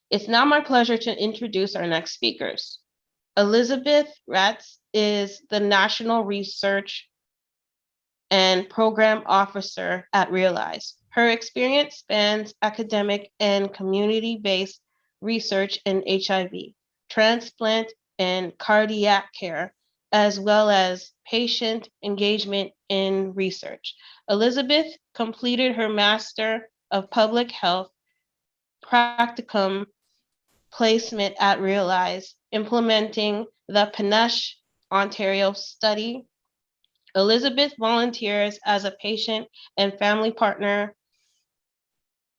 It's now my pleasure to introduce our next speakers. Elizabeth Ratz is the National Research and Program Officer at Realize. Her experience spans academic and community-based research in HIV, transplant, and cardiac care, as well as patient engagement in research. Elizabeth completed her Master of Public Health practicum placement at Realize, implementing the Panache, Ontario study. Elizabeth volunteers as a patient and family partner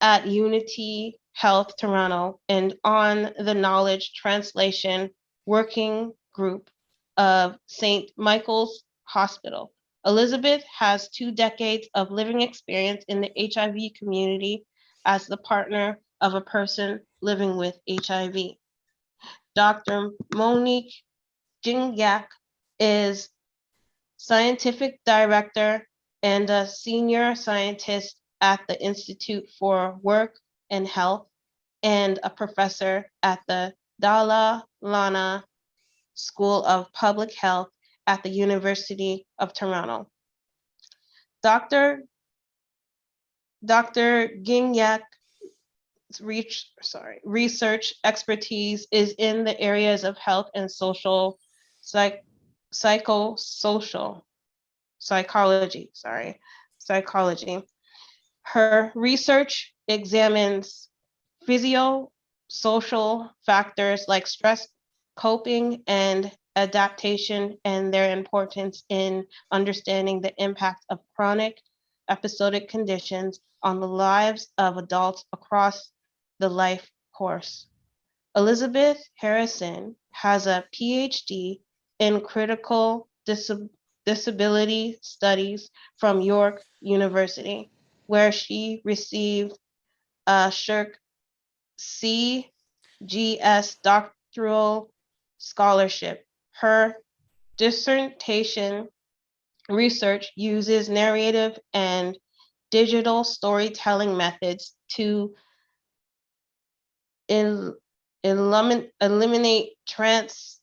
at Unity Health Toronto and on the Knowledge Translation Working Group of St. Michael's Hospital. Elizabeth has 2 decades of living experience in the HIV community as the partner of a person living with HIV. Dr. Monique Gingyak is scientific director and a senior scientist at the Institute for Work and Health and a professor at the Dalla Lana School of Public Health at the University of Toronto. Dr. Gignac's research expertise is in the areas of health and social psychosocial psychology. Her research examines physio-social factors like stress, coping, and adaptation and their importance in understanding the impact of chronic episodic conditions on the lives of adults across the life course. Elizabeth Harrison has a PhD in critical disability studies from York University, where she received a SSHRC CGS doctoral scholarship. Her dissertation research uses narrative and digital storytelling methods to eliminate transgender,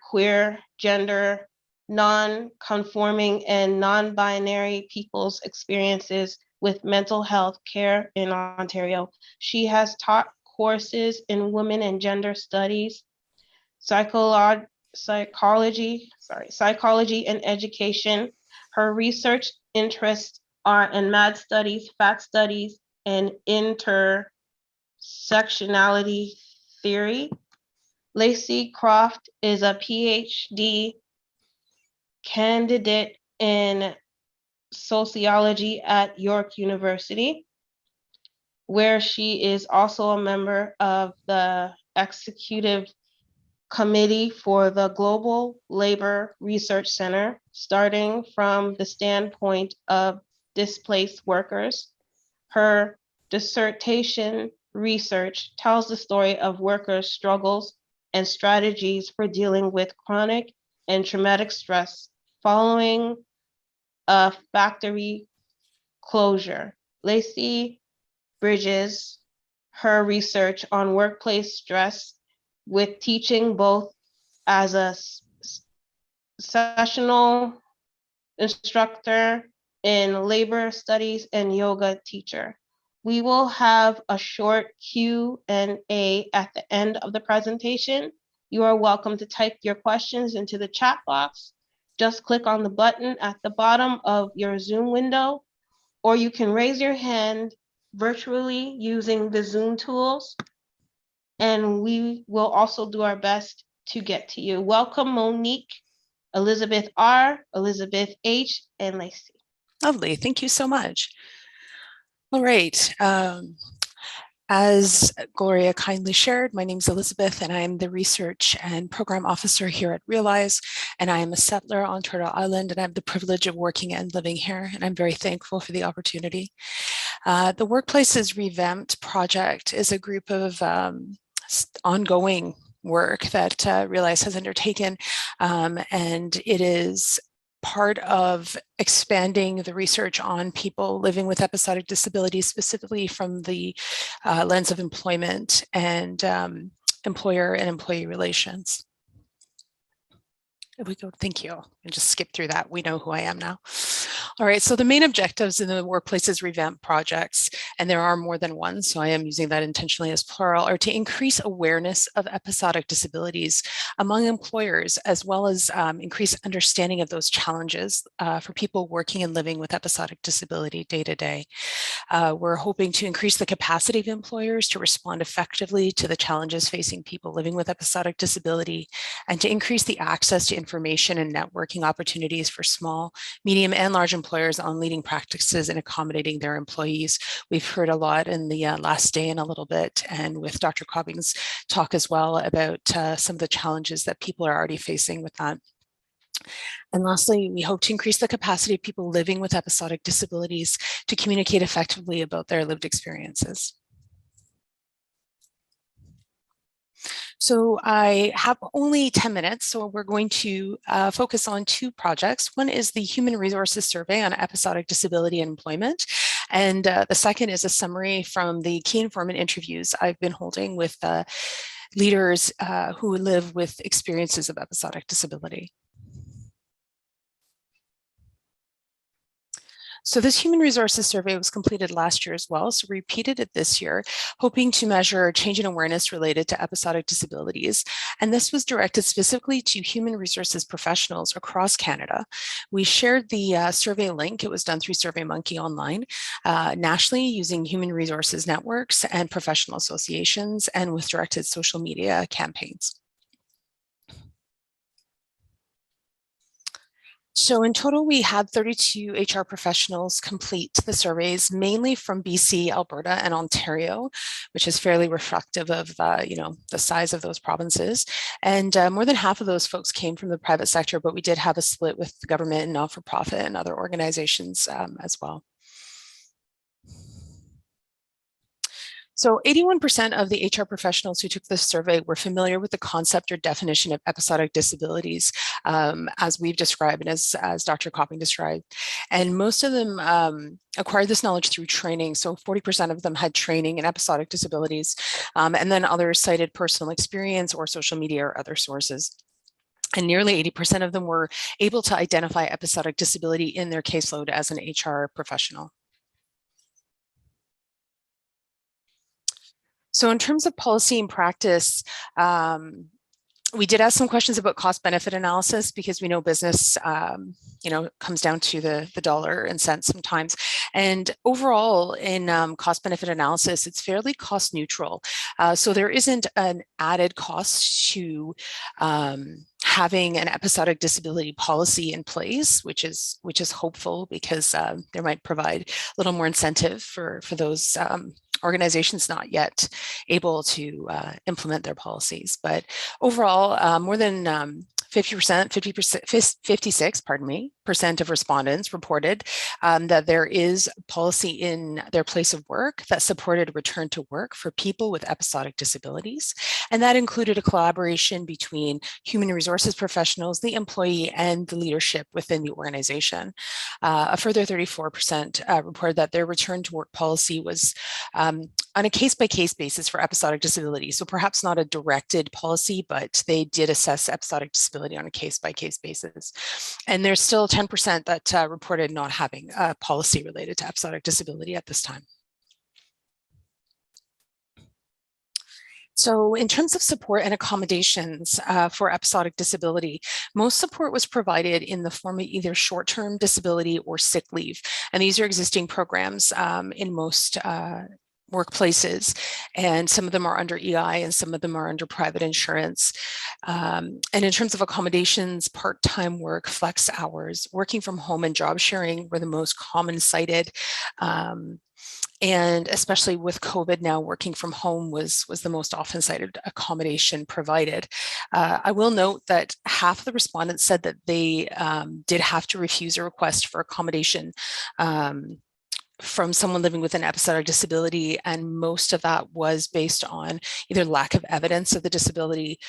queer, gender, non-conforming, and non-binary people's experiences with mental health care in Ontario. She has taught courses in women and gender studies, psychology, and education. Her research interests are in MAD studies, FAT studies, and intersectionality theory. Lacey Croft is a PhD candidate in sociology at York University, where she is also a member of the executive committee for the Global Labor Research Center, starting from the standpoint of displaced workers. Her dissertation research tells the story of workers' struggles and strategies for dealing with chronic and traumatic stress following a factory closure. Lacey bridges her research on workplace stress with teaching both as a sessional instructor in labor studies and yoga teacher. We will have a short Q&A at the end of the presentation. You are welcome to type your questions into the chat box. Just click on the button at the bottom of your Zoom window, or you can raise your hand virtually using the Zoom tools, and we will also do our best to get to you. Welcome, Monique, Elizabeth R., Elizabeth H., and Lacey. Lovely, thank you so much. All right, as Gloria kindly shared, my name is Elizabeth and I am the Research and Program Officer here at Realize, and I am a settler on Turtle Island, and I have the privilege of working and living here, and I'm very thankful for the opportunity. The Workplaces Revamped project is a group of ongoing work that Realize has undertaken, and it is part of expanding the research on people living with episodic disability, specifically from the lens of employment and employer and employee relations. If we go, thank you. And just skip through that. We know who I am now. All right, so the main objectives in the Workplaces Revamp projects, and there are more than one, so I am using that intentionally as plural, are to increase awareness of episodic disabilities among employers, as well as increase understanding of those challenges for people working and living with episodic disability day to day. We're hoping to increase the capacity of employers to respond effectively to the challenges facing people living with episodic disability, and to increase the access to information and networking opportunities for small, medium, and large employers on leading practices in accommodating their employees. We've heard a lot in the last day and a little bit, and with Dr. Cobbing's talk as well, about some of the challenges that people are already facing with that. And lastly, we hope to increase the capacity of people living with episodic disabilities to communicate effectively about their lived experiences. So I have only 10 minutes, so we're going to focus on two projects. One is the Human Resources Survey on Episodic Disability and Employment. And the second is a summary from the key informant interviews I've been holding with leaders who live with experiences of episodic disability. So this Human Resources Survey was completed last year as well, so we repeated it this year, hoping to measure change in awareness related to episodic disabilities. And this was directed specifically to human resources professionals across Canada. We shared the survey link. It was done through SurveyMonkey online, nationally using human resources networks and professional associations, and with directed social media campaigns. So in total, we had 32 HR professionals complete the surveys, mainly from BC, Alberta, and Ontario, which is fairly reflective of the size of those provinces. And more than half of those folks came from the private sector, but we did have a split with the government and not-for-profit and other organizations as well. So 81% of the HR professionals who took this survey were familiar with the concept or definition of episodic disabilities, as we've described and as Dr. Copping described. And most of them acquired this knowledge through training. So 40% of them had training in episodic disabilities, and then others cited personal experience or social media or other sources. And nearly 80% of them were able to identify episodic disability in their caseload as an HR professional. So in terms of policy and practice, we did ask some questions about cost benefit analysis, because we know business, comes down to the dollar and cents sometimes. And overall in cost benefit analysis, it's fairly cost neutral. So there isn't an added cost to having an episodic disability policy in place, which is hopeful, because there might provide a little more incentive for those organizations not yet able to implement their policies. But overall, more than 56% of respondents reported that there is policy in their place of work that supported return to work for people with episodic disabilities. And that included a collaboration between human resources professionals, the employee, and the leadership within the organization. A further 34% reported that their return to work policy was on a case-by-case basis for episodic disability. So perhaps not a directed policy, but they did assess episodic disability on a case-by-case basis. And there's still 10% that reported not having a policy related to episodic disability at this time. So in terms of support and accommodations for episodic disability, most support was provided in the form of either short-term disability or sick leave. And these are existing programs in most workplaces, and some of them are under EI and some of them are under private insurance. And in terms of accommodations, part-time work, flex hours, working from home, and job sharing were the most common cited. And especially with COVID now, working from home was the most often cited accommodation provided. I will note that half of the respondents said that they did have to refuse a request for accommodation from someone living with an episodic disability, and most of that was based on either lack of evidence of the disability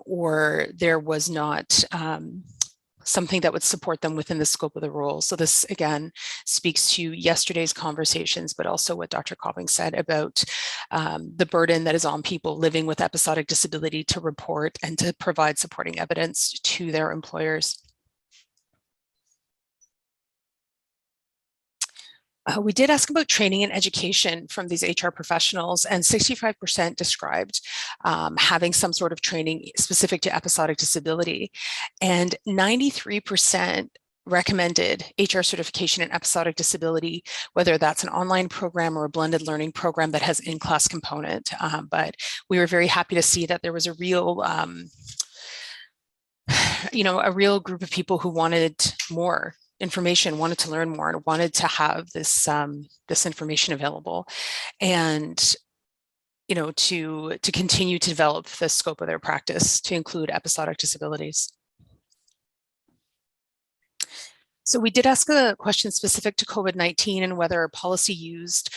or there was not something that would support them within the scope of the role. So this, again, speaks to yesterday's conversations, but also what Dr. Copping said about the burden that is on people living with episodic disability to report and to provide supporting evidence to their employers. We did ask about training and education from these HR professionals, and 65% described having some sort of training specific to episodic disability, and 93% recommended HR certification in episodic disability, whether that's an online program or a blended learning program that has in-class component. But we were very happy to see that there was a real a real group of people who wanted more information, wanted to learn more, and wanted to have this this information available, and to continue to develop the scope of their practice to include episodic disabilities. So we did ask a question specific to COVID-19 and whether policy used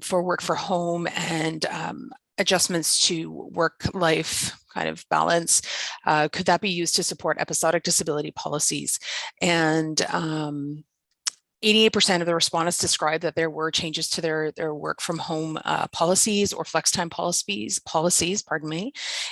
for work for home and adjustments to work-life kind of balance, could that be used to support episodic disability policies? And 88% of the respondents described that there were changes to their work from home policies or flex time policies,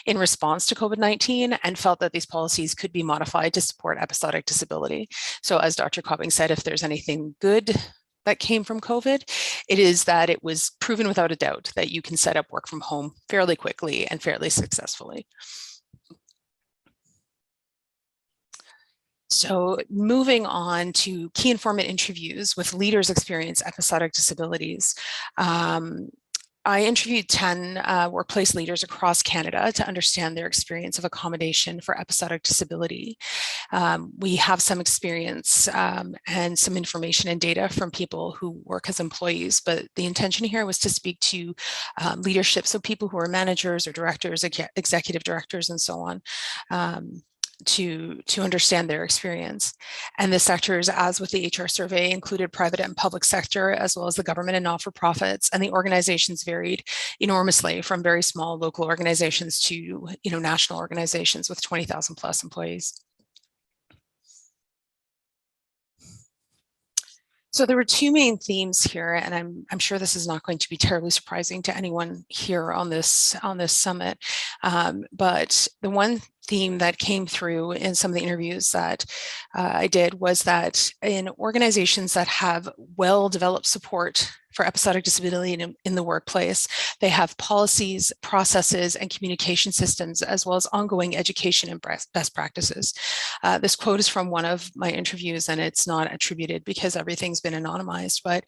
in response to COVID-19, and felt that these policies could be modified to support episodic disability. So as Dr. Copping said, if there's anything good that came from COVID, it is that it was proven without a doubt that you can set up work from home fairly quickly and fairly successfully. So moving on to key informant interviews with leaders experiencing episodic disabilities. I interviewed 10 workplace leaders across Canada to understand their experience of accommodation for episodic disability. We have some experience and some information and data from people who work as employees, but the intention here was to speak to leadership, so people who are managers or directors, executive directors, and so on. To understand their experience. And the sectors, as with the HR survey, included private and public sector, as well as the government and not-for-profits, and the organizations varied enormously from very small local organizations to national organizations with 20,000 plus employees. So there were two main themes here, and I'm sure this is not going to be terribly surprising to anyone here on this summit. But the one theme that came through in some of the interviews that I did was that in organizations that have well-developed support for episodic disability in the workplace, they have policies, processes, and communication systems, as well as ongoing education and best practices. This quote is from one of my interviews, and it's not attributed because everything's been anonymized, but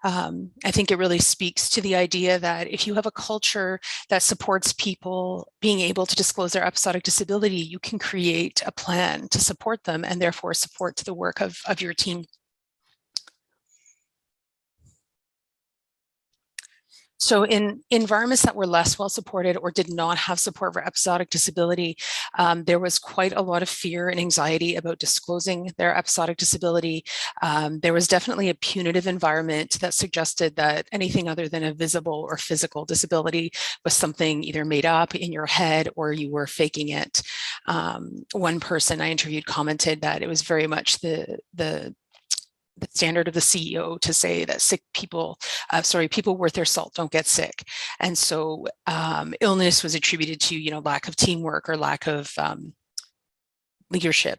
I think it really speaks to the idea that if you have a culture that supports people being able to disclose their episodic disability, you can create a plan to support them and therefore support the work of your team. So in environments that were less well supported or did not have support for episodic disability, there was quite a lot of fear and anxiety about disclosing their episodic disability. There was definitely a punitive environment that suggested that anything other than a visible or physical disability was something either made up in your head or you were faking it. One person I interviewed commented that it was very much the standard of the CEO to say that people worth their salt don't get sick. And so illness was attributed to, lack of teamwork or lack of leadership.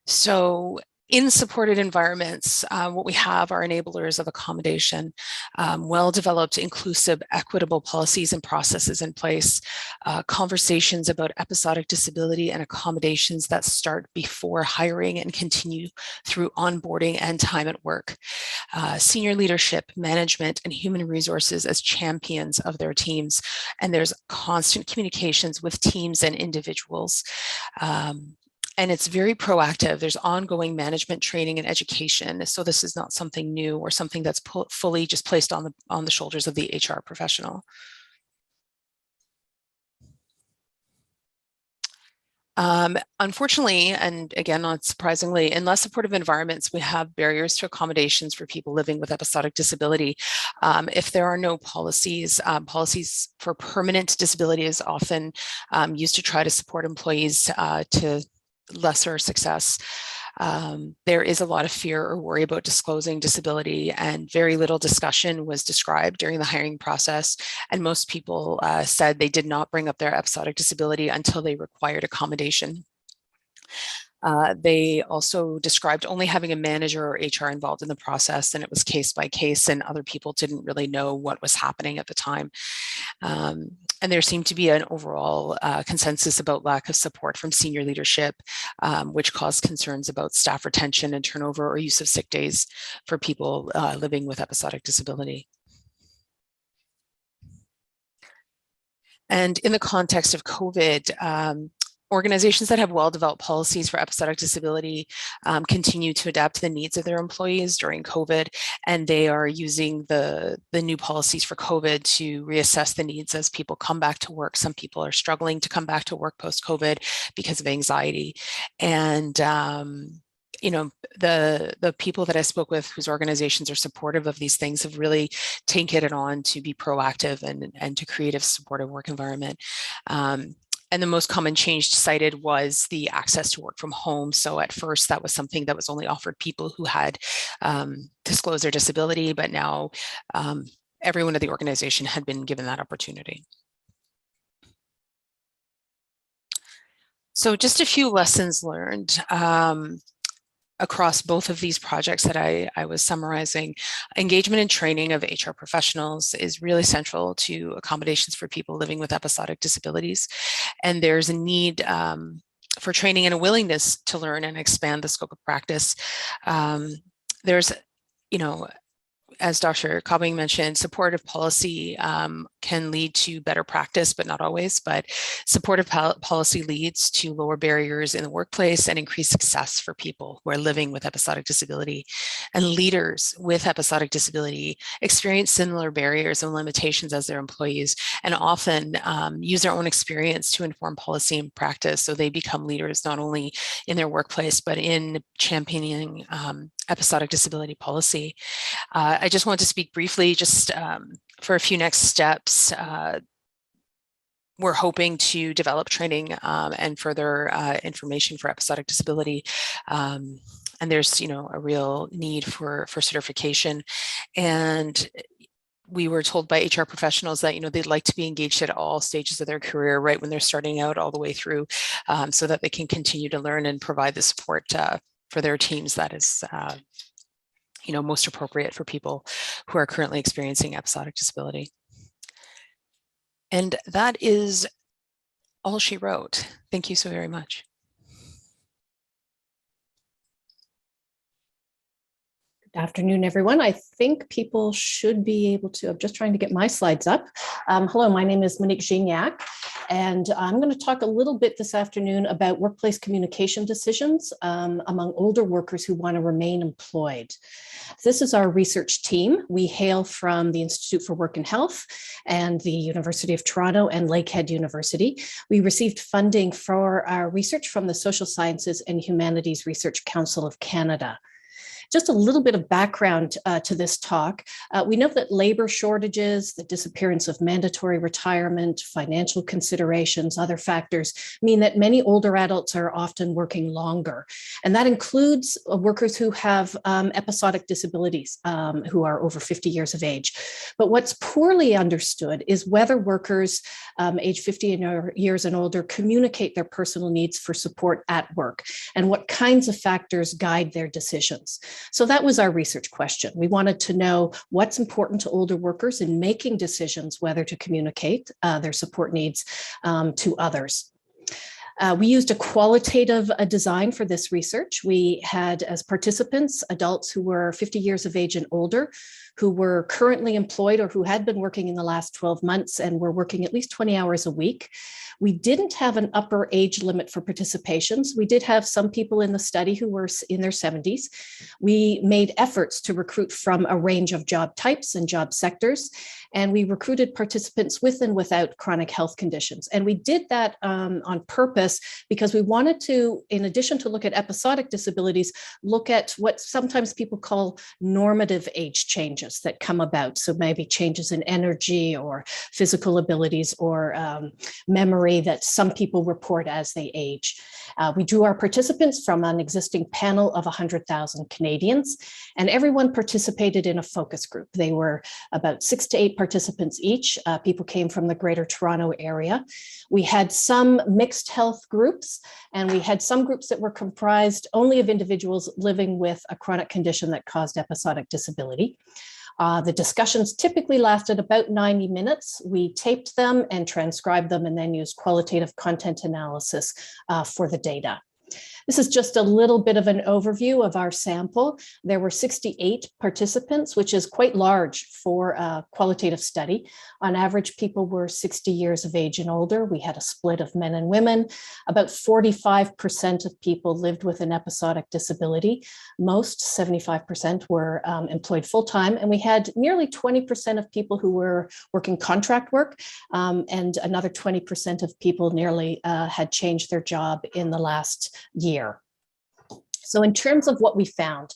So in supported environments, what we have are enablers of accommodation, well-developed, inclusive, equitable policies and processes in place, conversations about episodic disability and accommodations that start before hiring and continue through onboarding and time at work, senior leadership, management, and human resources as champions of their teams. And there's constant communications with teams and individuals. And it's very proactive. There's ongoing management training and education. So this is not something new or something that's fully just placed on the shoulders of the HR professional. Unfortunately, and again, not surprisingly, in less supportive environments, we have barriers to accommodations for people living with episodic disability. If there are no policies, policies for permanent disability is often used to try to support employees to lesser success. There is a lot of fear or worry about disclosing disability, and very little discussion was described during the hiring process. And most people said they did not bring up their episodic disability until they required accommodation. They also described only having a manager or HR involved in the process, and it was case by case, and other people didn't really know what was happening at the time. And there seemed to be an overall consensus about lack of support from senior leadership, which caused concerns about staff retention and turnover or use of sick days for people living with episodic disability. And in the context of COVID, organizations that have well-developed policies for episodic disability continue to adapt to the needs of their employees during COVID, and they are using the new policies for COVID to reassess the needs as people come back to work. Some people are struggling to come back to work post-COVID because of anxiety. And you know, the people that I spoke with whose organizations are supportive of these things have really taken it on to be proactive and to create a supportive work environment. And the most common change cited was the access to work from home. So at first that was something that was only offered people who had disclosed their disability, but now everyone at the organization had been given that opportunity. So just a few lessons learned across both of these projects that I was summarizing. Engagement and training of HR professionals is really central to accommodations for people living with episodic disabilities. And there's a need for training and a willingness to learn and expand the scope of practice. There's, you know, as Dr. Cobbing mentioned, supportive policy can lead to better practice, but not always. But supportive policy leads to lower barriers in the workplace and increased success for people who are living with episodic disability. And leaders with episodic disability experience similar barriers and limitations as their employees, and often use their own experience to inform policy and practice. So they become leaders not only in their workplace, but in championing episodic disability policy. I just want to speak briefly just for a few next steps. We're hoping to develop training and further information for episodic disability. And there's, you know, a real need for certification. And we were told by HR professionals that, you know, they'd like to be engaged at all stages of their career, right when they're starting out all the way through, so that they can continue to learn and provide the support for their teams that is you know, most appropriate for people who are currently experiencing episodic disability. And that is all she wrote. Thank you so very much. Good afternoon, everyone. I think people should be able to, I'm just trying to get my slides up. Hello, my name is Monique Gignac, and I'm going to talk a little bit this afternoon about workplace communication decisions among older workers who want to remain employed. This is our research team. We hail from the Institute for Work and Health and the University of Toronto and Lakehead University. We received funding for our research from the Social Sciences and Humanities Research Council of Canada. Just a little bit of background to this talk. We know that labor shortages, the disappearance of mandatory retirement, financial considerations, other factors mean that many older adults are often working longer. And that includes workers who have episodic disabilities, who are over 50 years of age. But what's poorly understood is whether workers age 50 years and older communicate their personal needs for support at work, and what kinds of factors guide their decisions. So that was our research question. We wanted to know what's important to older workers in making decisions whether to communicate their support needs to others. We used a qualitative design for this research. We had as participants adults who were 50 years of age and older, who were currently employed or who had been working in the last 12 months and were working at least 20 hours a week. We didn't have an upper age limit for participations. We did have some people in the study who were in their 70s. We made efforts to recruit from a range of job types and job sectors, and we recruited participants with and without chronic health conditions. And we did that on purpose purpose because we wanted to, in addition to look at episodic disabilities, look at what sometimes people call normative age changes that come about. So maybe changes in energy or physical abilities or memory that some people report as they age. We drew our participants from an existing panel of 100,000 Canadians, and everyone participated in a focus group. They were about 6 to 8 participants each. People came from the Greater Toronto area. We had some mixed health groups, and we had some groups that were comprised only of individuals living with a chronic condition that caused episodic disability. The discussions typically lasted about 90 minutes. We taped them and transcribed them and then used qualitative content analysis for the data. This is just a little bit of an overview of our sample. There were 68 participants, which is quite large for a qualitative study. On average, people were 60 years of age and older. We had a split of men and women. About 45% of people lived with an episodic disability. Most, 75%, were employed full-time. And we had nearly 20% of people who were working contract work, and another 20% of people nearly had changed their job in the last year. So in terms of what we found,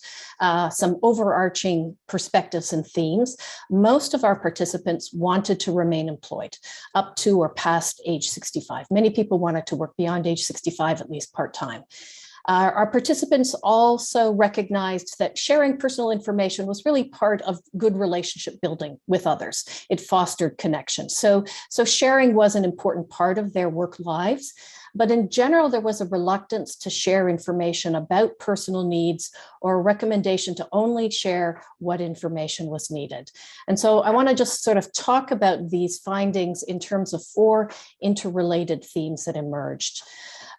some overarching perspectives and themes, most of our participants wanted to remain employed up to or past age 65. Many people wanted to work beyond age 65, at least part-time. Our participants also recognized that sharing personal information was really part of good relationship building with others. It fostered connection. So sharing was an important part of their work lives. But in general, there was a reluctance to share information about personal needs or a recommendation to only share what information was needed. And so I want to just sort of talk about these findings in terms of 4 interrelated themes that emerged.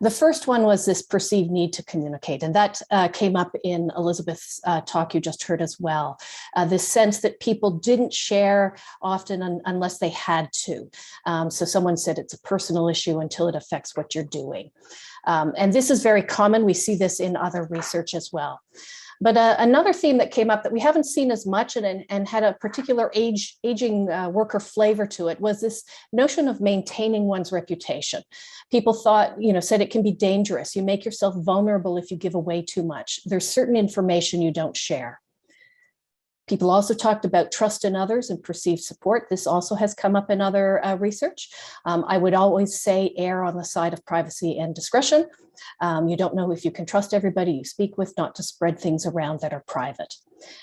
The first one was this perceived need to communicate, and that came up in Elizabeth's talk you just heard as well. This sense that people didn't share often unless they had to. So someone said it's a personal issue until it affects what you're doing. And this is very common. We see this in other research as well. But another theme that came up that we haven't seen as much and had a particular aging worker flavor to it was this notion of maintaining one's reputation. People thought, said it can be dangerous. You make yourself vulnerable if you give away too much. There's certain information you don't share. People also talked about trust in others and perceived support. This also has come up in other research. I would always say err on the side of privacy and discretion. You don't know if you can trust everybody you speak with, not to spread things around that are private.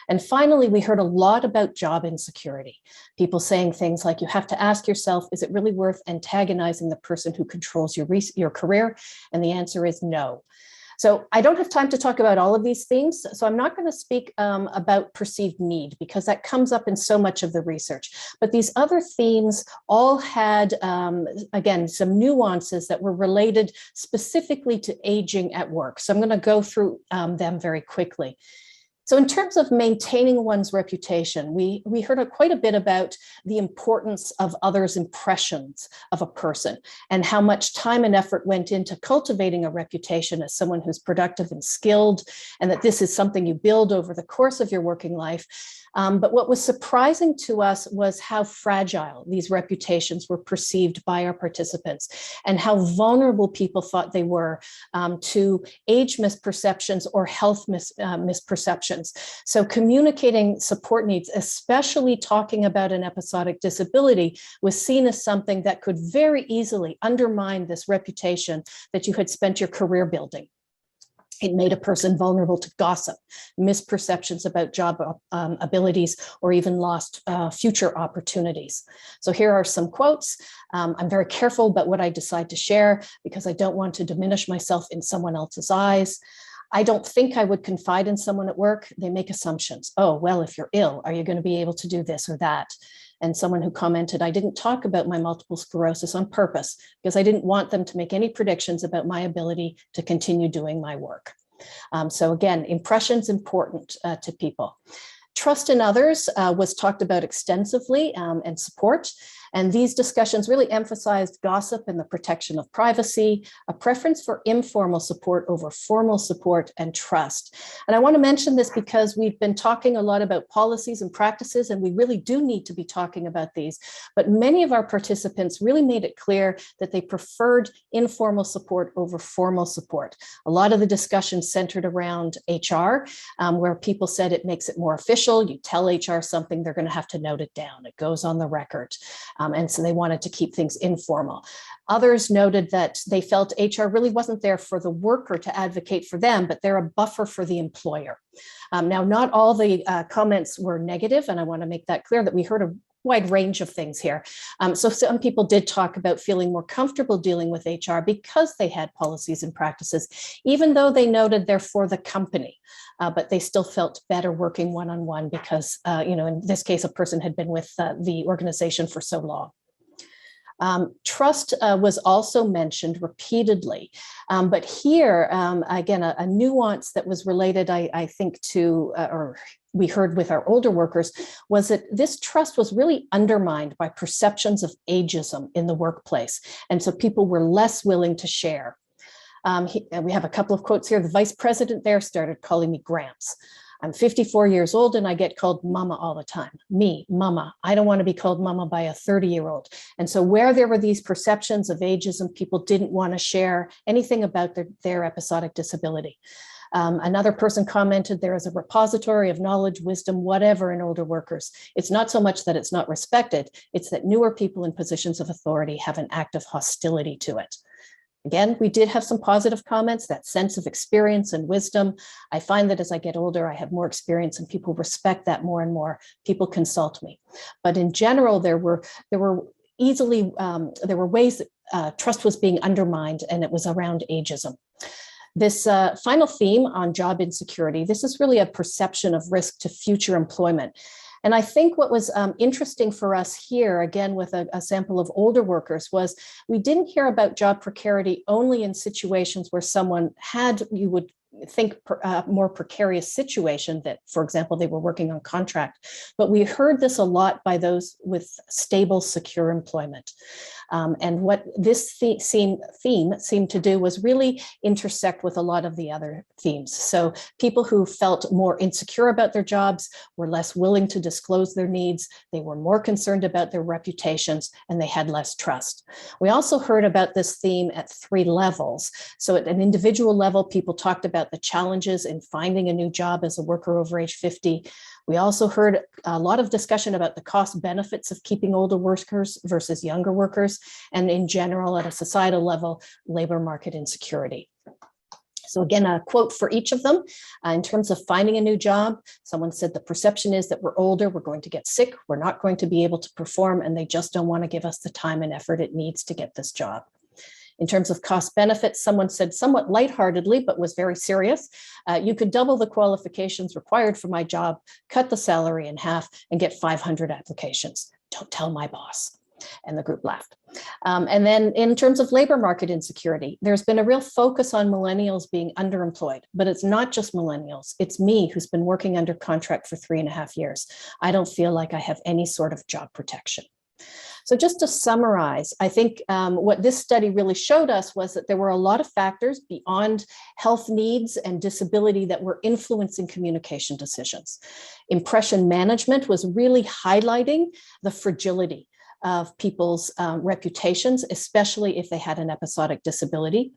And finally, we heard a lot about job insecurity. People saying things like, you have to ask yourself, is it really worth antagonizing the person who controls your career? And the answer is no. So I don't have time to talk about all of these things. So I'm not going to speak about perceived need because that comes up in so much of the research. But these other themes all had, again, some nuances that were related specifically to aging at work. So I'm going to go through them very quickly. So in terms of maintaining one's reputation, we heard quite a bit about the importance of others' impressions of a person and how much time and effort went into cultivating a reputation as someone who's productive and skilled, and that this is something you build over the course of your working life. But what was surprising to us was how fragile these reputations were perceived by our participants and how vulnerable people thought they were to age misperceptions or health misperceptions. So communicating support needs, especially talking about an episodic disability, was seen as something that could very easily undermine this reputation that you had spent your career building. It made a person vulnerable to gossip, misperceptions about job abilities, or even lost future opportunities. So here are some quotes. I'm very careful about what I decide to share because I don't want to diminish myself in someone else's eyes. I don't think I would confide in someone at work. They make assumptions. Oh, well, if you're ill, are you going to be able to do this or that? And someone who commented, I didn't talk about my multiple sclerosis on purpose because I didn't want them to make any predictions about my ability to continue doing my work. So again, impressions important to people. Trust in others was talked about extensively and support. And these discussions really emphasized gossip and the protection of privacy, a preference for informal support over formal support, and trust. And I want to mention this because we've been talking a lot about policies and practices, and we really do need to be talking about these. But many of our participants really made it clear that they preferred informal support over formal support. A lot of the discussion centered around HR, where people said it makes it more official. You tell HR something, they're going to have to note it down. It goes on the record. And so they wanted to keep things informal. Others noted that they felt HR really wasn't there for the worker to advocate for them, but they're a buffer for the employer. Now, not all the comments were negative, and I want to make that clear that we heard a wide range of things here. So some people did talk about feeling more comfortable dealing with HR because they had policies and practices, even though they noted they're for the company, but they still felt better working one-on-one because, in this case, a person had been with the organization for so long. Trust was also mentioned repeatedly, but here, again, a nuance that was related, I think, to, or we heard with our older workers, was that this trust was really undermined by perceptions of ageism in the workplace. And so people were less willing to share. We have a couple of quotes here. The vice president there started calling me Gramps. I'm 54 years old and I get called mama all the time. Me, mama. I don't want to be called mama by a 30-year-old. And so where there were these perceptions of ageism, people didn't want to share anything about their episodic disability. Another person commented, there is a repository of knowledge, wisdom, whatever in older workers. It's not so much that it's not respected, it's that newer people in positions of authority have an active hostility to it. Again, we did have some positive comments, that sense of experience and wisdom. I find that as I get older, I have more experience and people respect that more and more. People consult me. But in general, there were ways that trust was being undermined, and it was around ageism. This final theme on job insecurity, this is really a perception of risk to future employment. And I think what was interesting for us here, again, with a sample of older workers, was we didn't hear about job precarity only in situations where someone had, you would think, more precarious situation that, for example, they were working on contract. But we heard this a lot by those with stable, secure employment. And what this theme seemed to do was really intersect with a lot of the other themes. So people who felt more insecure about their jobs were less willing to disclose their needs. They were more concerned about their reputations, and they had less trust. We also heard about this theme at 3 levels. So at an individual level, people talked about the challenges in finding a new job as a worker over age 50. We also heard a lot of discussion about the cost benefits of keeping older workers versus younger workers, and in general, at a societal level, labor market insecurity. So again, a quote for each of them. In terms of finding a new job, someone said the perception is that we're older, we're going to get sick, we're not going to be able to perform, and they just don't want to give us the time and effort it needs to get this job. In terms of cost benefits, someone said somewhat lightheartedly, but was very serious. You could double the qualifications required for my job, cut the salary in half, and get 500 applications. Don't tell my boss. And the group laughed. And then in terms of labor market insecurity, there's been a real focus on millennials being underemployed, but it's not just millennials. It's me who's been working under contract for 3.5 years. I don't feel like I have any sort of job protection. So just to summarize, I think what this study really showed us was that there were a lot of factors beyond health needs and disability that were influencing communication decisions. Impression management was really highlighting the fragility of people's reputations, especially if they had an episodic disability.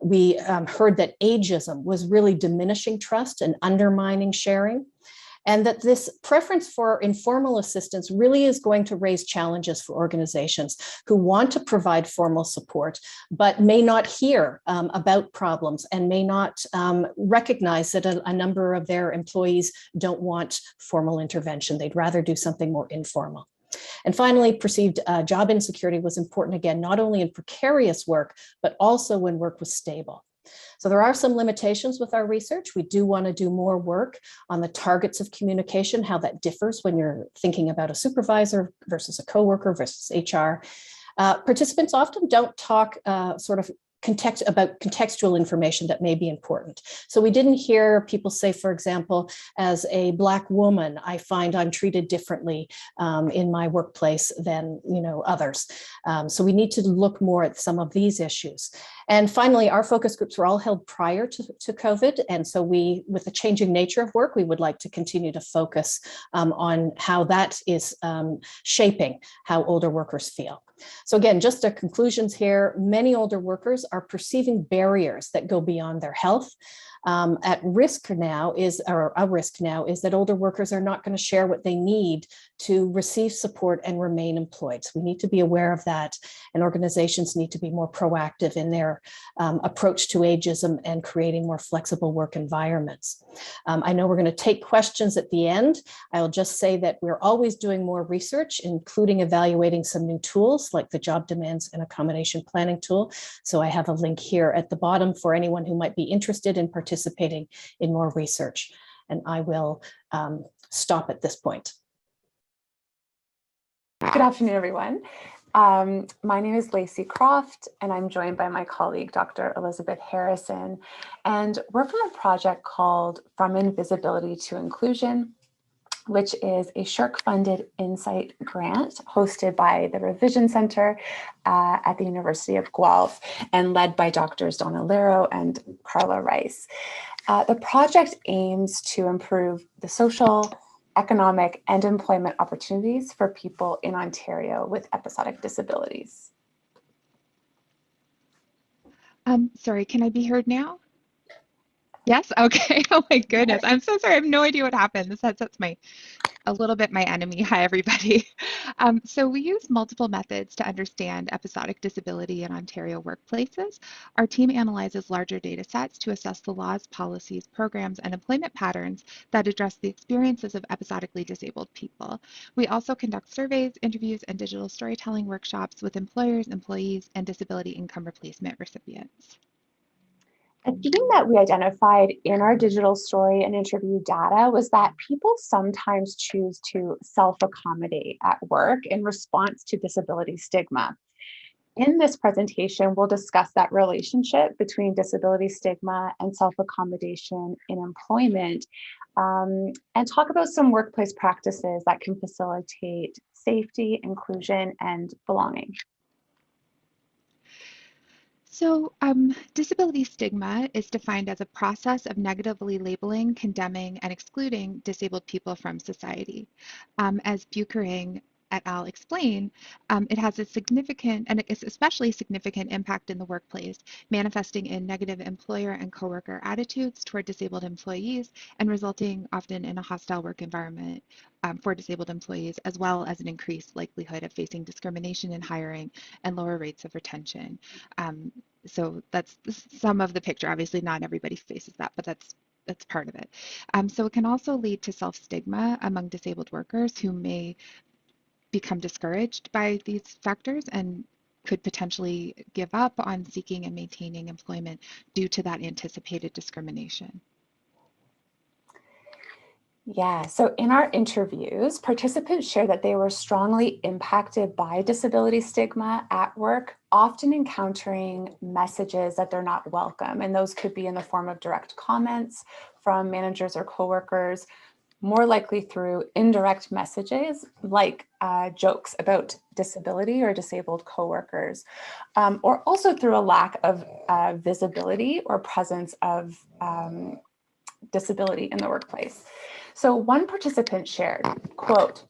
We heard that ageism was really diminishing trust and undermining sharing, and that this preference for informal assistance really is going to raise challenges for organizations who want to provide formal support, but may not hear about problems and may not recognize that a number of their employees don't want formal intervention. They'd rather do something more informal. And finally, perceived job insecurity was important, again, not only in precarious work, but also when work was stable. So there are some limitations with our research. We do want to do more work on the targets of communication, how that differs when you're thinking about a supervisor versus a coworker versus HR. Participants often don't talk sort of contextual information that may be important. So we didn't hear people say, for example, as a Black woman, I find I'm treated differently in my workplace than others. So we need to look more at some of these issues. And finally, our focus groups were all held prior to COVID. And so with the changing nature of work, we would like to continue to focus on how that is shaping how older workers feel. So again, just our conclusions here, many older workers are perceiving barriers that go beyond their health. A risk now is that older workers are not going to share what they need to receive support and remain employed. So we need to be aware of that, and organizations need to be more proactive in their approach to ageism and creating more flexible work environments. I know we're going to take questions at the end. I'll just say that we're always doing more research, including evaluating some new tools like the Job Demands and Accommodation Planning tool. So I have a link here at the bottom for anyone who might be interested in participating in more research. And I will stop at this point. Good afternoon, everyone. My name is Lacey Croft, and I'm joined by my colleague, Dr. Elizabeth Harrison. And we're from a project called From Invisibility to Inclusion, which is a SSHRC-funded Insight grant hosted by the Revision Center at the University of Guelph and led by Drs. Donna Lero and Carla Rice. The project aims to improve the social, economic, and employment opportunities for people in Ontario with episodic disabilities. Sorry, can I be heard now? Yes, okay. Oh my goodness, I'm so sorry. I have no idea what happened. This headset's a little bit my enemy. Hi, everybody. So we use multiple methods to understand episodic disability in Ontario workplaces. Our team analyzes larger data sets to assess the laws, policies, programs, and employment patterns that address the experiences of episodically disabled people. We also conduct surveys, interviews, and digital storytelling workshops with employers, employees, and disability income replacement recipients. A theme that we identified in our digital story and interview data was that people sometimes choose to self-accommodate at work in response to disability stigma. In this presentation, we'll discuss that relationship between disability stigma and self-accommodation in employment, and talk about some workplace practices that can facilitate safety, inclusion, and belonging. So disability stigma is defined as a process of negatively labeling, condemning, and excluding disabled people from society. As Buchering et al. Explain, it has a significant, and it's especially significant impact in the workplace, manifesting in negative employer and coworker attitudes toward disabled employees and resulting often in a hostile work environment for disabled employees, as well as an increased likelihood of facing discrimination in hiring and lower rates of retention. So that's some of the picture. Obviously, not everybody faces that, but that's part of it. So it can also lead to self-stigma among disabled workers who may become discouraged by these factors and could potentially give up on seeking and maintaining employment due to that anticipated discrimination. Yeah, so in our interviews, participants share that they were strongly impacted by disability stigma at work, often encountering messages that they're not welcome. And those could be in the form of direct comments from managers or coworkers, more likely through indirect messages like jokes about disability or disabled coworkers, or also through a lack of visibility or presence of disability in the workplace. So one participant shared, quote,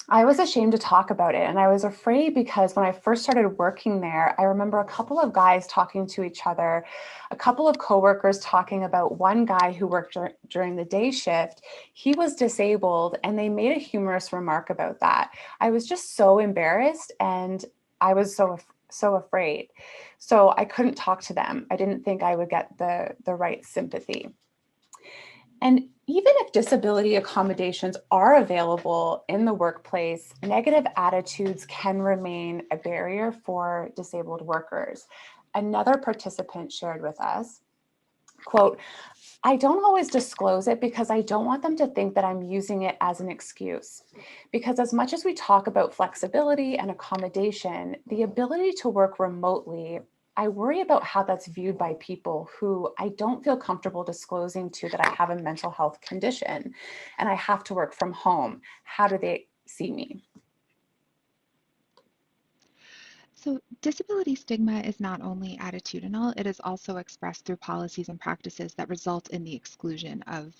"I was ashamed to talk about it, and I was afraid because when I first started working there, I remember a couple of guys talking to each other, a couple of coworkers talking about one guy who worked during the day shift. He was disabled, and they made a humorous remark about that. I was just so embarrassed, and I was so afraid. So I couldn't talk to them. I didn't think I would get the right sympathy." And even if disability accommodations are available in the workplace, negative attitudes can remain a barrier for disabled workers. Another participant shared with us, quote, "I don't always disclose it because I don't want them to think that I'm using it as an excuse. Because as much as we talk about flexibility and accommodation, the ability to work remotely I worry about how that's viewed by people who I don't feel comfortable disclosing to that I have a mental health condition and I have to work from home. How do they see me? So disability stigma is not only attitudinal, it is also expressed through policies and practices that result in the exclusion of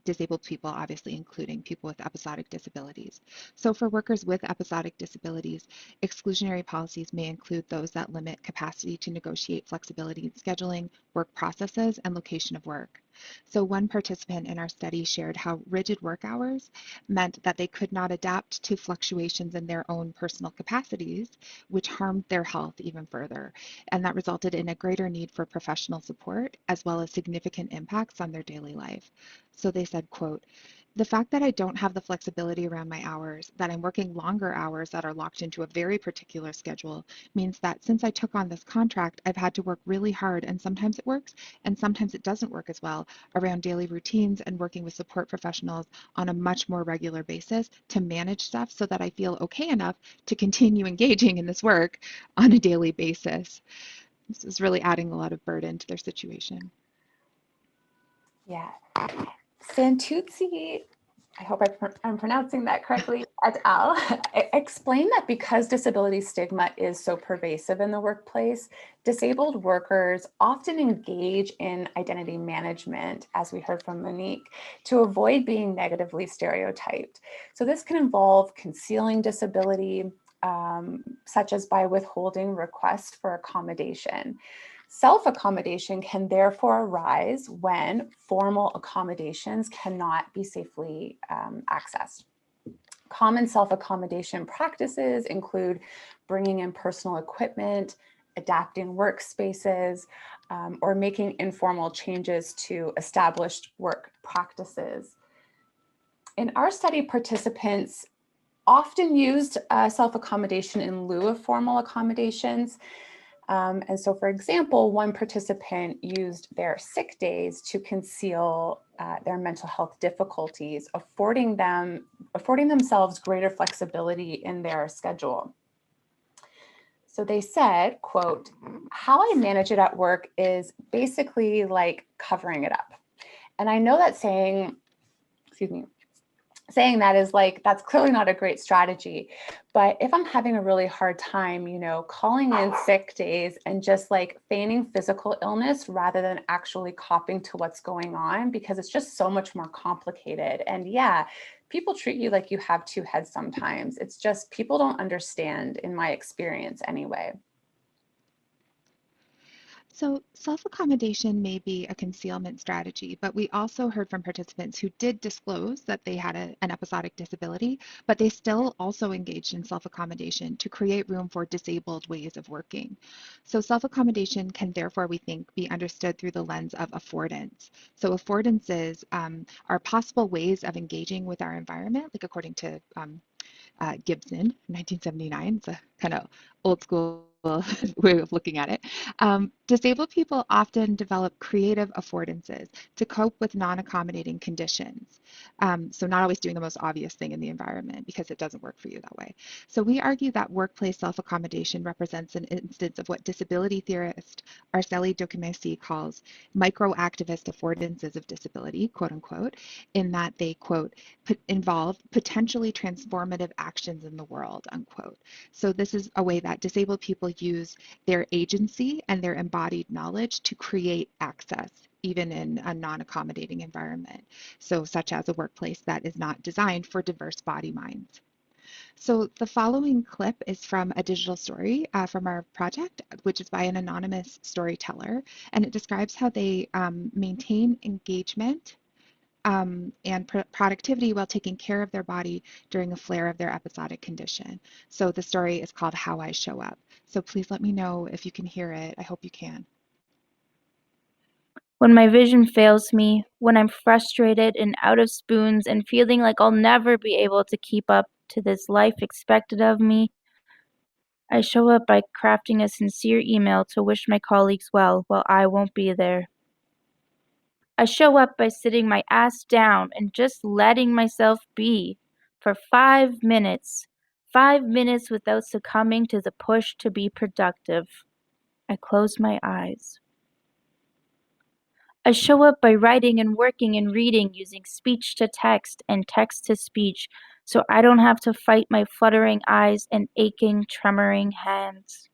disabled people, obviously including people with episodic disabilities. So for workers with episodic disabilities, exclusionary policies may include those that limit capacity to negotiate flexibility in scheduling, work processes, and location of work. So one participant in our study shared how rigid work hours meant that they could not adapt to fluctuations in their own personal capacities, which harmed their health even further. And that resulted in a greater need for professional support, as well as significant impacts on their daily life. So they said, quote, "The fact that I don't have the flexibility around my hours, that I'm working longer hours that are locked into a very particular schedule, means that since I took on this contract, I've had to work really hard, and sometimes it works and sometimes it doesn't work as well, around daily routines and working with support professionals on a much more regular basis to manage stuff so that I feel okay enough to continue engaging in this work on a daily basis." This is really adding a lot of burden to their situation. Yeah. Santuzzi, I hope I'm pronouncing that correctly, et al., explain that because disability stigma is so pervasive in the workplace, disabled workers often engage in identity management, as we heard from Monique, to avoid being negatively stereotyped. So this can involve concealing disability, such as by withholding requests for accommodation. Self-accommodation can therefore arise when formal accommodations cannot be safely accessed. Common self-accommodation practices include bringing in personal equipment, adapting workspaces, or making informal changes to established work practices. In our study, participants often used self-accommodation in lieu of formal accommodations. And so, for example, one participant used their sick days to conceal their mental health difficulties, affording themselves greater flexibility in their schedule. So they said, quote, "How I manage it at work is basically like covering it up." And I know that saying that is like, that's clearly not a great strategy. But if I'm having a really hard time, calling in sick days and just like feigning physical illness rather than actually copping to what's going on, because it's just so much more complicated. And yeah, people treat you like you have two heads sometimes. It's just people don't understand, in my experience anyway. So self-accommodation may be a concealment strategy, but we also heard from participants who did disclose that they had an episodic disability, but they still also engaged in self-accommodation to create room for disabled ways of working. So self-accommodation can therefore, we think, be understood through the lens of affordance. So affordances are possible ways of engaging with our environment, like according to Gibson, 1979. It's a kind of old school way of looking at it. Disabled people often develop creative affordances to cope with non-accommodating conditions. So not always doing the most obvious thing in the environment because it doesn't work for you that way. So we argue that workplace self-accommodation represents an instance of what disability theorist Arceli Documesi calls microactivist affordances of disability, quote unquote, in that they, quote, involve potentially transformative actions in the world, unquote. So this is a way that disabled people use their agency and their embodied knowledge to create access, even in a non-accommodating environment. So such as a workplace that is not designed for diverse body minds. So the following clip is from a digital story from our project, which is by an anonymous storyteller, and it describes how they maintain engagement and productivity while taking care of their body during a flare of their episodic condition. So the story is called How I Show Up. So please let me know if you can hear it. I hope you can. When my vision fails me, when I'm frustrated and out of spoons and feeling like I'll never be able to keep up to this life expected of me, I show up by crafting a sincere email to wish my colleagues well while I won't be there. I show up by sitting my ass down and just letting myself be for 5 minutes. 5 minutes without succumbing to the push to be productive. I close my eyes. I show up by writing and working and reading, using speech to text and text to speech, so I don't have to fight my fluttering eyes and aching, tremoring hands.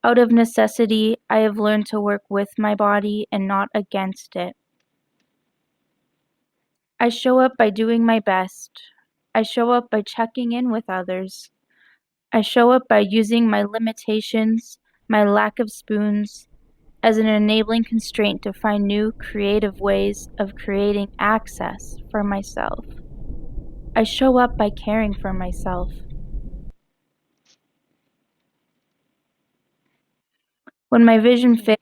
Out of necessity, I have learned to work with my body and not against it. I show up by doing my best. I show up by checking in with others. I show up by using my limitations, my lack of spoons, as an enabling constraint to find new creative ways of creating access for myself. I show up by caring for myself. When my vision fails,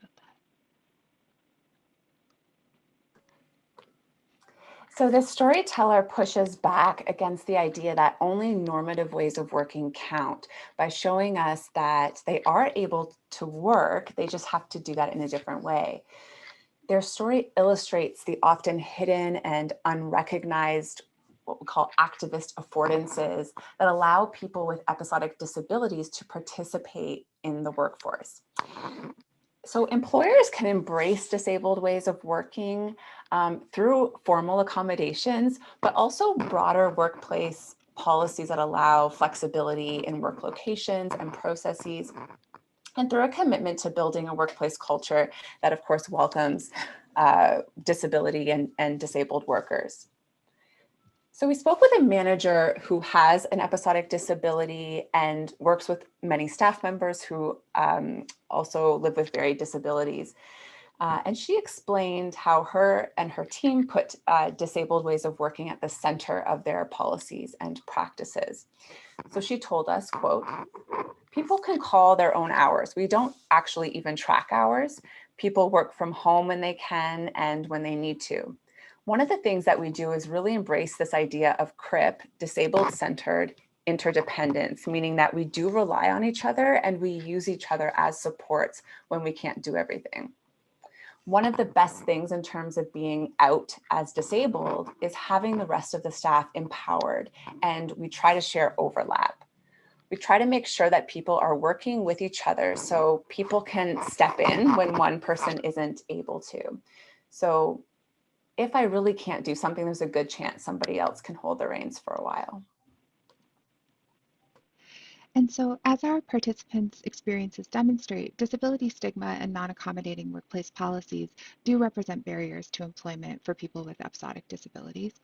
So the storyteller pushes back against the idea that only normative ways of working count by showing us that they are able to work, they just have to do that in a different way. Their story illustrates the often hidden and unrecognized, what we call activist affordances that allow people with episodic disabilities to participate in the workforce. So employers can embrace disabled ways of working through formal accommodations, but also broader workplace policies that allow flexibility in work locations and processes, and through a commitment to building a workplace culture that, of course, welcomes disability and disabled workers. So we spoke with a manager who has an episodic disability and works with many staff members who also live with varied disabilities. And she explained how her and her team put disabled ways of working at the center of their policies and practices. So she told us, quote, "People can call their own hours. We don't actually even track hours. People work from home when they can and when they need to. One of the things that we do is really embrace this idea of CRIP, disabled-centered interdependence, meaning that we do rely on each other and we use each other as supports when we can't do everything. One of the best things in terms of being out as disabled is having the rest of the staff empowered, and we try to share overlap. We try to make sure that people are working with each other so people can step in when one person isn't able to. So if I really can't do something, there's a good chance somebody else can hold the reins for a while." And so, as our participants' experiences demonstrate, disability stigma and non-accommodating workplace policies do represent barriers to employment for people with episodic disabilities.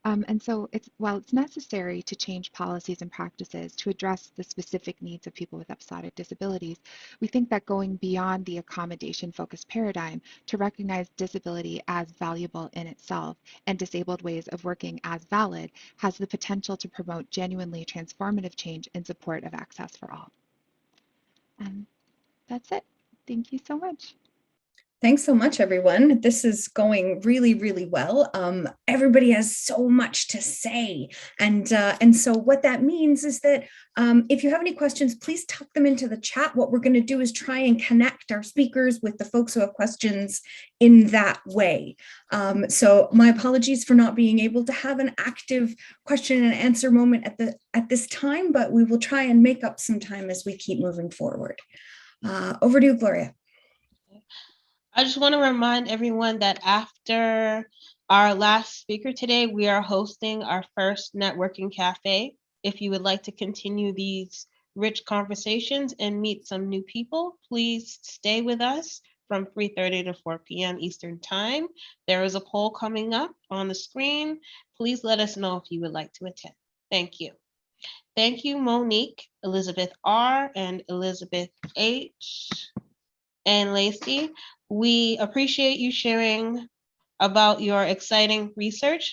And so, while it's necessary to change policies and practices to address the specific needs of people with episodic disabilities, we think that going beyond the accommodation-focused paradigm to recognize disability as valuable in itself and disabled ways of working as valid has the potential to promote genuinely transformative change in support of access for all. And that's it. Thank you so much. Thanks so much, everyone. This is going really, really well. Everybody has so much to say. And so what that means is that if you have any questions, please tuck them into the chat. What we're going to do is try and connect our speakers with the folks who have questions in that way. So my apologies for not being able to have an active question and answer moment at this time, but we will try and make up some time as we keep moving forward. Over to you, Gloria. I just want to remind everyone that after our last speaker today, we are hosting our first networking cafe. If you would like to continue these rich conversations and meet some new people, please stay with us from 3:30 to 4 p.m. Eastern Time. There is a poll coming up on the screen. Please let us know if you would like to attend. Thank you. Thank you, Monique, Elizabeth R., and Elizabeth H., and Lacey. We appreciate you sharing about your exciting research.